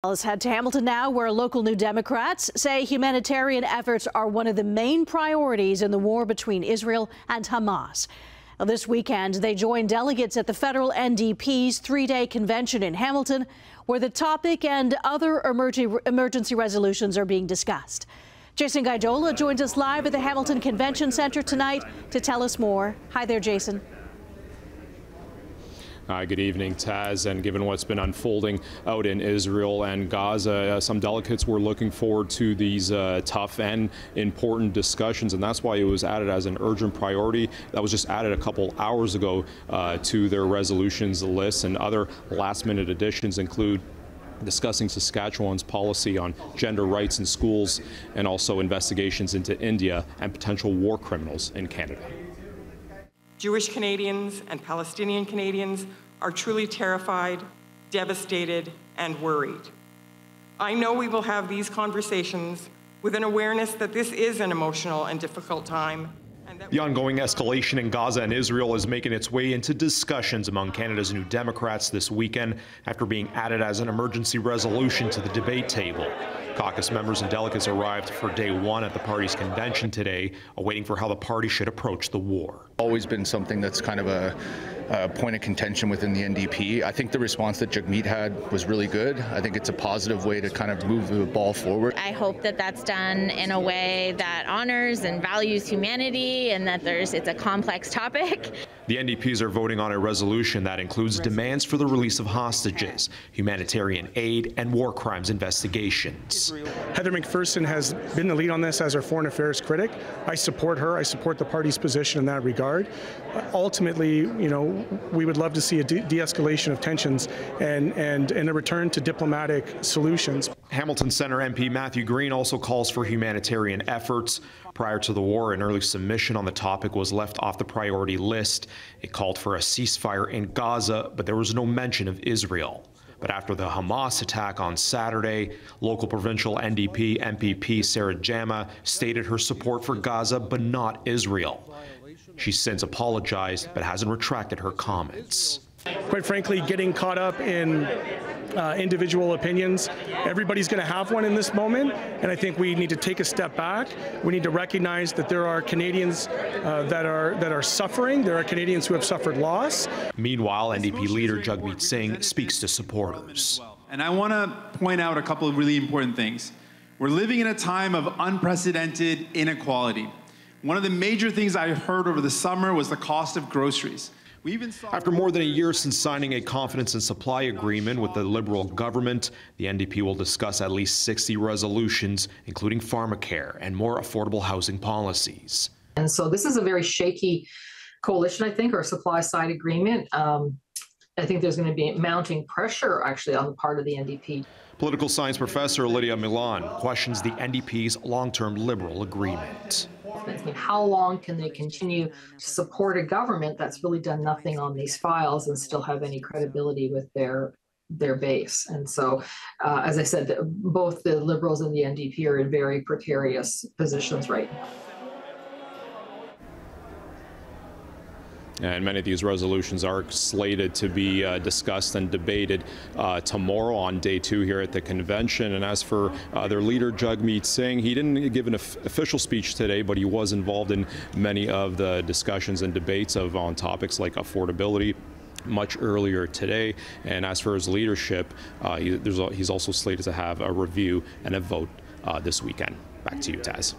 Let's head to Hamilton now, where local New Democrats say humanitarian efforts are one of the main priorities in the war between Israel and Hamas. Now, this weekend, they joined delegates at the federal NDP's three-day convention in Hamilton, where the topic and other emergency resolutions are being discussed. Jason Gaidola joins us live at the Hamilton Convention Centre tonight to tell us more. Hi there, Jason. Hi, good evening, Taz. And given what's been unfolding out in Israel and Gaza, some delegates were looking forward to these tough and important discussions, and that's why it was added as an urgent priority. That was just added a couple hours ago to their resolutions list, and other last-minute additions include discussing Saskatchewan's policy on gender rights in schools and also investigations into India and potential war criminals in Canada. Jewish Canadians and Palestinian Canadians are truly terrified, devastated, and worried. I know we will have these conversations with an awareness that this is an emotional and difficult time. The ongoing escalation in Gaza and Israel is making its way into discussions among Canada's New Democrats this weekend after being added as an emergency resolution to the debate table. Caucus members and delegates arrived for day one at the party's convention today, awaiting for how the party should approach the war. Always been something that's kind of a point of contention within the NDP. I think the response that Jagmeet had was really good. I think it's a positive way to kind of move the ball forward. I hope that that's done in a way that honors and values humanity, and that it's a complex topic. The NDPs are voting on a resolution that includes demands for the release of hostages, humanitarian aid, and war crimes investigations. Heather McPherson has been the lead on this as our foreign affairs critic. I support her. I support the party's position in that regard. Ultimately, we would love to see a de-escalation of tensions and a return to diplomatic solutions. Hamilton Centre MP Matthew Green also calls for humanitarian efforts. Prior to the war, an early submission on the topic was left off the priority list. It called for a ceasefire in Gaza, but there was no mention of Israel. But after the Hamas attack on Saturday, local provincial NDP MPP Sarah Jama stated her support for Gaza but not Israel. She's since apologized but hasn't retracted her comments. Quite frankly, getting caught up in individual opinions, everybody's going to have one in this moment, and I think we need to take a step back. We need to recognize that there are Canadians that are suffering. There are Canadians who have suffered loss. Meanwhile, NDP leader Jagmeet Singh speaks to supporters. And I want to point out a couple of really important things. We're living in a time of unprecedented inequality. One of the major things I heard over the summer was the cost of groceries. After more than a year since signing a confidence and supply agreement with the Liberal government, the NDP will discuss at least 60 resolutions, including pharmacare and more affordable housing policies. And so this is a very shaky coalition, I think, or supply side agreement. I think there's going to be mounting pressure, actually, on the part of the NDP. Political science professor Lydia Milan questions the NDP's long-term Liberal agreement. I mean, how long can they continue to support a government that's really done nothing on these files and still have any credibility with their base? And so, as I said, both the Liberals and the NDP are in very precarious positions right now. And many of these resolutions are slated to be discussed and debated tomorrow on day two here at the convention. And as for their leader, Jagmeet Singh, he didn't give an official speech today, but he was involved in many of the discussions and debates on topics like affordability much earlier today. And as for his leadership, he's also slated to have a review and a vote this weekend. Back to you, Taz.